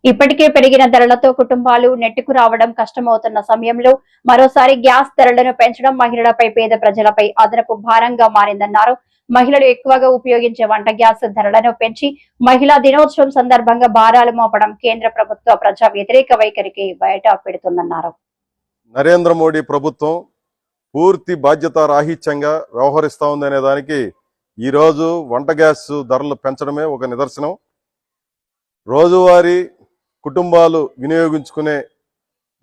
ఇప్పటికే పెరిగిన ధరలతో కుటుంబాలు నెట్టుకు రావడం కష్టమవుతున్న సమయంలో మరోసారి గ్యాస్ ధరలను పెంచడం మహిళలపై పేద ప్రజలపై అదనపు భారంగా మారిందన్నారు. మహిళలు ఎక్కువగా ఉపయోగించే వంట గ్యాస్ ధరలను పెంచి మహిళా దినోత్సవం సందర్భంగా భారాలు మోపడం కేంద్ర ప్రభుత్వ ప్రజా వ్యతిరేక వైఖరికి బయట పెడుతుందన్నారు. నరేంద్ర మోడీ ప్రభుత్వం పూర్తి బాధ్యత రాహిత్యంగా వ్యవహరిస్తా ఉందనే దానికి ఈరోజు వంట గ్యాస్ ధరలు పెంచడమే ఒక నిదర్శనం. రోజువారీ కుటుంబాలు వినియోగించుకునే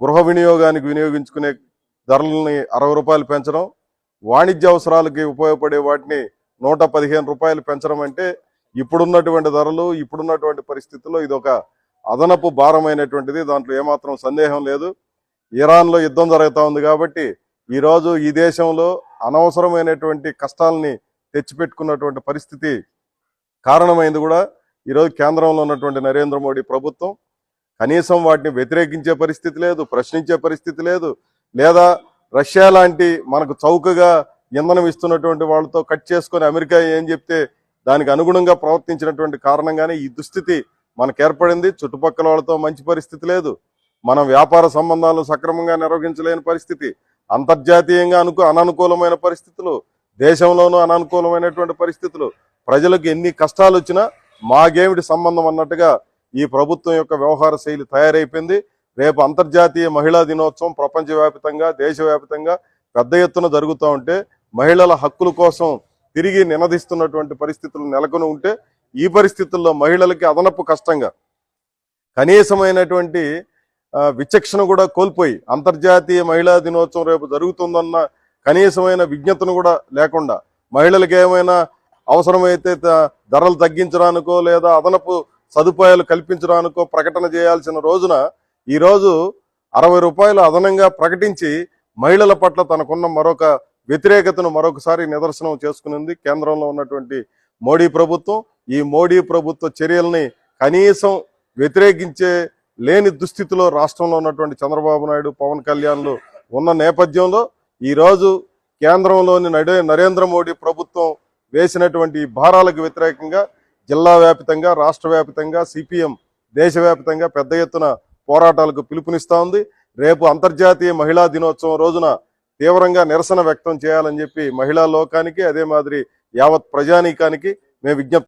గృహ వినియోగానికి వినియోగించుకునే ధరలని 60 రూపాయలు పెంచడం, వాణిజ్య అవసరాలకి ఉపయోగపడే వాటిని 115 రూపాయలు పెంచడం అంటే ఇప్పుడున్నటువంటి ధరలు, ఇప్పుడున్నటువంటి పరిస్థితుల్లో ఇది ఒక అదనపు భారమైనటువంటిది. దాంట్లో ఏమాత్రం సందేహం లేదు. ఇరాన్లో యుద్ధం జరుగుతూ ఉంది కాబట్టి ఈరోజు ఈ దేశంలో అనవసరమైనటువంటి కష్టాలని తెచ్చిపెట్టుకున్నటువంటి పరిస్థితి కారణమైంది కూడా ఈరోజు కేంద్రంలో ఉన్నటువంటి నరేంద్ర మోడీ ప్రభుత్వం. కనీసం వాటిని వ్యతిరేకించే పరిస్థితి లేదు, ప్రశ్నించే పరిస్థితి లేదు. లేదా రష్యా లాంటి మనకు చౌకగా ఇంధనం ఇస్తున్నటువంటి వాళ్ళతో కట్ చేసుకొని అమెరికా ఏం చెప్తే దానికి అనుగుణంగా ప్రవర్తించినటువంటి కారణంగానే ఈ దుస్థితి మనకు ఏర్పడింది. చుట్టుపక్కల వాళ్ళతో మంచి పరిస్థితి లేదు, మనం వ్యాపార సంబంధాలను సక్రమంగా నిర్వహించలేని పరిస్థితి, అంతర్జాతీయంగా అననుకూలమైన పరిస్థితులు, దేశంలోనూ అననుకూలమైనటువంటి పరిస్థితులు, ప్రజలకు ఎన్ని కష్టాలు వచ్చినా మాకేమిటి సంబంధం అన్నట్టుగా ఈ ప్రభుత్వం యొక్క వ్యవహార శైలి తయారైపోయింది. రేపు అంతర్జాతీయ మహిళా దినోత్సవం ప్రపంచవ్యాప్తంగా దేశవ్యాప్తంగా పెద్ద ఎత్తున జరుగుతూ ఉంటే మహిళల హక్కుల కోసం తిరిగి నినదిస్తున్నటువంటి పరిస్థితులు నెలకొని ఉంటే ఈ పరిస్థితుల్లో మహిళలకి అదనపు కష్టంగా కనీసమైనటువంటి విచక్షణ కూడా కోల్పోయి అంతర్జాతీయ మహిళా దినోత్సవం రేపు జరుగుతుందన్న కనీసమైన విజ్ఞతను కూడా లేకుండా మహిళలకు ఏమైనా అవసరమైతే ధరలు తగ్గించడానికో లేదా అదనపు సదుపాయాలు కల్పించడానికో ప్రకటన చేయాల్సిన రోజున ఈరోజు 60 రూపాయలు అదనంగా ప్రకటించి మహిళల పట్ల తనకున్న మరొక వ్యతిరేకతను మరొకసారి నిదర్శనం చేసుకునింది కేంద్రంలో ఉన్నటువంటి మోడీ ప్రభుత్వం. ఈ మోడీ ప్రభుత్వ చర్యల్ని కనీసం వ్యతిరేకించే లేని దుస్థితిలో రాష్ట్రంలో ఉన్నటువంటి చంద్రబాబు నాయుడు, పవన్ కళ్యాణ్లు ఉన్న నేపథ్యంలో ఈరోజు కేంద్రంలోని నరేంద్ర మోడీ ప్రభుత్వం వేసినటువంటి భారాలకు వ్యతిరేకంగా జిల్లా వ్యాప్తంగా రాష్ట్ర వ్యాప్తంగా సిపిఎం దేశవ్యాప్తంగా పెద్ద ఎత్తున పోరాటాలకు పిలుపునిస్తా ఉంది. రేపు అంతర్జాతీయ మహిళా దినోత్సవం రోజున తీవ్రంగా నిరసన వ్యక్తం చేయాలని చెప్పి మహిళా లోకానికి అదే మాదిరి యావత్ ప్రజానీకానికి మేము విజ్ఞప్తి